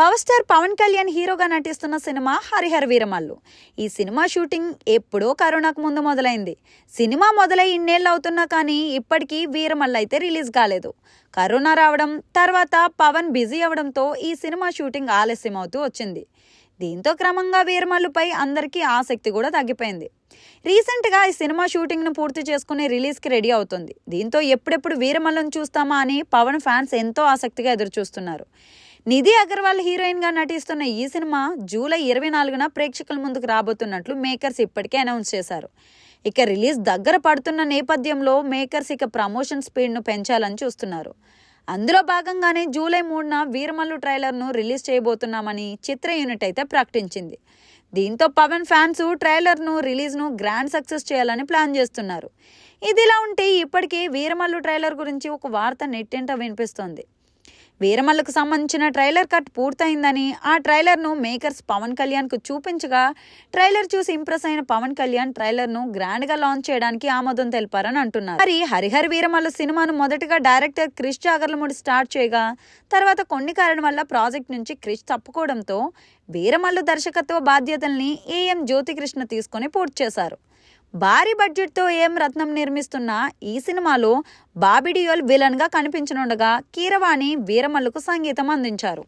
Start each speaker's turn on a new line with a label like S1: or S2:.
S1: Power star Pawan Kalyan హీరోగా నటిస్తున్న cinema Harihara Veeramallu. ఈ సినిమా షూటింగ్ ఎప్పుడో కరోనాకు ముందు మొదలైంది. సినిమా మొదలై ఇన్నేళ్ళు అవుతున్నా కానీ ఇప్పటికీ వీరమల్లు అయితే రిలీజ్ కాలేదు. కరోనా రావడం తర్వాత పవన్ బిజీ అవడంతో ఈ సినిమా షూటింగ్ ఆలస్యం అవుతూ వచ్చింది. దీంతో క్రమంగా వీరమల్లుపై అందరికీ ఆసక్తి కూడా తగ్గిపోయింది. రీసెంట్గా ఈ సినిమా షూటింగ్ను పూర్తి చేసుకుని రిలీజ్కి రెడీ అవుతుంది. దీంతో ఎప్పుడెప్పుడు వీరమల్లును చూస్తామా అని పవన్ ఫ్యాన్స్ ఎంతో ఆసక్తిగా ఎదురు చూస్తున్నారు. నిధి అగర్వాల్ హీరోయిన్గా నటిస్తున్న ఈ సినిమా జూలై 24న ప్రేక్షకుల ముందుకు రాబోతున్నట్లు మేకర్స్ ఇప్పటికే అనౌన్స్ చేశారు. ఇక రిలీజ్ దగ్గర పడుతున్న నేపథ్యంలో మేకర్స్ ఇక ప్రమోషన్ స్పీడ్ను పెంచాలని చూస్తున్నారు. అందులో భాగంగానే జూలై 3న వీరమల్లు ట్రైలర్ను రిలీజ్ చేయబోతున్నామని చిత్ర యూనిట్ అయితే ప్రకటించింది. దీంతో పవన్ ఫ్యాన్స్ ట్రైలర్ను రిలీజ్ను గ్రాండ్ సక్సెస్ చేయాలని ప్లాన్ చేస్తున్నారు. ఇదిలా ఉంటే ఇప్పటికే వీరమల్లు ట్రైలర్ గురించి ఒక వార్త నెట్టింట వినిపిస్తోంది. వీరమల్లుకు సంబంధించిన ట్రైలర్ కట్ పూర్తయిందని, ఆ ట్రైలర్ను మేకర్స్ పవన్ కళ్యాణ్కు చూపించగా ట్రైలర్ చూసి ఇంప్రెస్ అయిన పవన్ కళ్యాణ్ ట్రైలర్ను గ్రాండ్గా లాంచ్ చేయడానికి ఆమోదం తెలిపారని అంటున్నారు. మరి హరిహర వీరమల్లు సినిమాను మొదటగా డైరెక్టర్ క్రిష్ జాగర్లమూడి స్టార్ట్ చేయగా తర్వాత కొన్ని కారణం వల్ల ప్రాజెక్ట్ నుంచి క్రిష్ తప్పుకోవడంతో వీరమల్లు దర్శకత్వ బాధ్యతల్ని ఏఎం జ్యోతికృష్ణ తీసుకొని పూర్తి చేశారు. భారీ బడ్జెట్తో ఏఎం రత్నం నిర్మిస్తున్న ఈ సినిమాలో బాబీ డియోల్ విలన్గా కనిపించనుండగా కీరవాణి వీరమల్లుకు సంగీతం అందించారు.